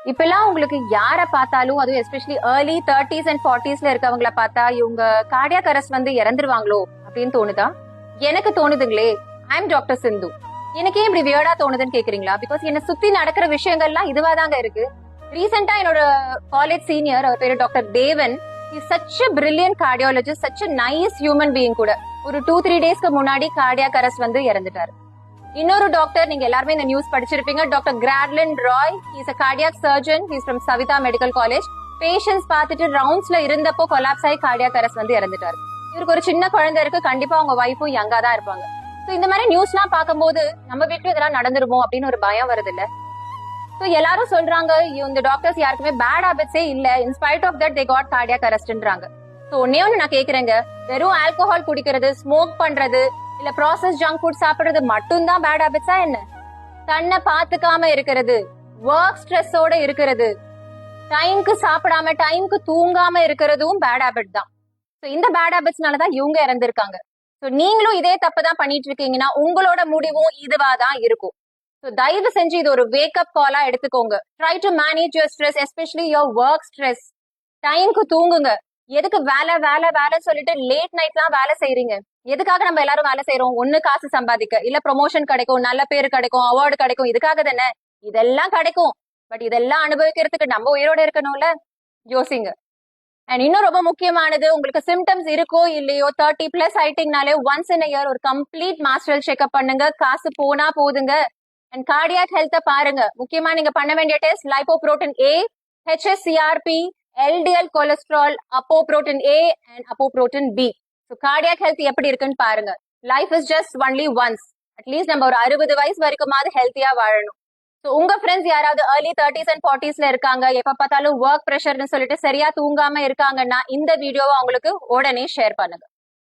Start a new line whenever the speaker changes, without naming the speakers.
இப்பெல்லாம் உங்களுக்கு யார பார்த்தாலும் அதுவும் எஸ்பெஷலி ஏர்லி 30s அண்ட் 40ஸ்ல இருக்கவங்கள பார்த்தா இவங்க கார்டியாக் அரெஸ்ட் வந்து இறந்துருவாங்களோ அப்படின்னு தோணுதா? எனக்கு தோணுதுங்களே. ஐ எம் டாக்டர் சிந்து. எனக்கு ஏன் இப்படி வியர்டா தோணுதுன்னு கேக்குறீங்களா? பிகாஸ் என்ன சுத்தி நடக்கிற விஷயங்கள்லாம் இதுவாதாங்க இருக்கு. ரீசெண்டா என்னோட காலேஜ் சீனியர், அவர் பேரு டாக்டர் தேவன், is such a brilliant cardiologist, such a nice human being கூட. ஒரு 2-3 டேஸ்க்கு முன்னாடி கார்டியாக் அரெஸ்ட் வந்து இறந்துட்டாரு. இன்னொரு டாக்டர், நீங்க எல்லாருமே இந்த நியூஸ் படிச்சிருப்பீங்க, doctor Gradlin Roy. He's a cardiac surgeon. He's from Saveetha medical college. Patients பார்த்துட்டு ரவுண்ட்ஸ்ல இருந்தப்போ கொலாப்ஸ் ஆகி கார்டியாக் அரெஸ்ட் வந்து இறந்துட்டாரு. இவருக்கு ஒரு சின்ன குழந்தை இருக்கு. கண்டிப்பா அவங்க வைஃபும் யங்கா தான் இருப்பாங்க. சோ இந்த மாதிரி நியூஸ் எல்லாம் பார்க்கும்போது நம்ம வீட்டுல இதெல்லாம் நடந்துருமோ அப்படின்னு ஒரு பயம் வருது இல்ல. சோ எல்லாரும் சொல்றாங்க இந்த டாக்டர்ஸ் யாருக்குமே பேட் ஹாபிட்ஸே இல்ல, in spite of that they got cardiac அரெஸ்ட்ன்றாங்க. சோ ஒன்னே ஒன்னு நான் கேக்குறேங்க, வெறும் ஆல்கஹால் குடிக்கிறது, ஸ்மோக் பண்றது, இல்ல ப்ராசஸ் ஜங்க் ஃபுட் சாப்பிடுறது மட்டும் தான் பேட் ஹாபிட்ஸா என்ன? தன்னை பாத்துக்காம இருக்கிறது, ஒர்க் ஸ்ட்ரெஸ்ஸோட இருக்கிறது, டைம்க்கு சாப்பிடாம டைம்க்கு தூங்காம இருக்கிறதும் பேட் ஹாபிட் தான். சோ இந்த பேட் ஹாபிட்ஸ்னாலதான் இவங்க இறந்திருக்காங்க. சோ நீங்களும் இதே தப்பு தான் பண்ணிட்டு இருக்கீங்கன்னா உங்களோட முடிவும் இதுவா தான் இருக்கும். சோ தயவு செஞ்சு இது ஒரு வேக்கப் காலா எடுத்துக்கோங்க. Try to manage your stress, especially your work stress. டைம்க்கு தூங்குங்க. எதுக்கு வேலை வேலை வேலை சொல்லிட்டு லேட் நைட்லாம் வேலை செய்யறீங்க? எதுக்காக நம்ம எல்லாரும் வேலை செய்யறோம்? ஒண்ணு காசு சம்பாதிக்க, இல்ல ப்ரொமோஷன் கிடைக்கும், நல்ல பேரு கிடைக்கும், அவார்டு கிடைக்கும். இதுக்காக தானே? இதெல்லாம் கிடைக்கும். பட் இதெல்லாம் அனுபவிக்கிறதுக்கு நம்ம உயிரோட இருக்கணும்ல. யோசிங்க. அண்ட் இன்னும் ரொம்ப முக்கியமானது, உங்களுக்கு சிம்டம்ஸ் இருக்கோ இல்லையோ 30+ ஆயிட்டீங்கனாலே ஒன்ஸ் இன் இயர் ஒரு கம்ப்ளீட் மாஸ்டரல் செக்அப் பண்ணுங்க. காசு போனா போதுங்க. அண்ட் கார்டியாக் ஹெல்த்த பாருங்க. முக்கியமா நீங்க பண்ண வேண்டிய test lipoprotein A, HSCRP, LDL cholesterol, apoprotein A and apoprotein B. So cardiac health எப்படி இருக்குன்னு பாருங்க. Life is just only once. At least நம்ம ஒரு 60 வயசு வரைக்குமாவது ஹெல்த்தியா வாழணும். ஸோ உங்க ஃப்ரெண்ட்ஸ் யாராவது ஏர்லி 30s அண்ட் 40ஸ்ல இருக்காங்க, எப்ப பார்த்தாலும் ஒர்க் ப்ரெஷர்னு சொல்லிட்டு சரியா தூங்காம இருக்காங்கன்னா இந்த வீடியோவை அவங்களுக்கு உடனே ஷேர் பண்ணுங்க.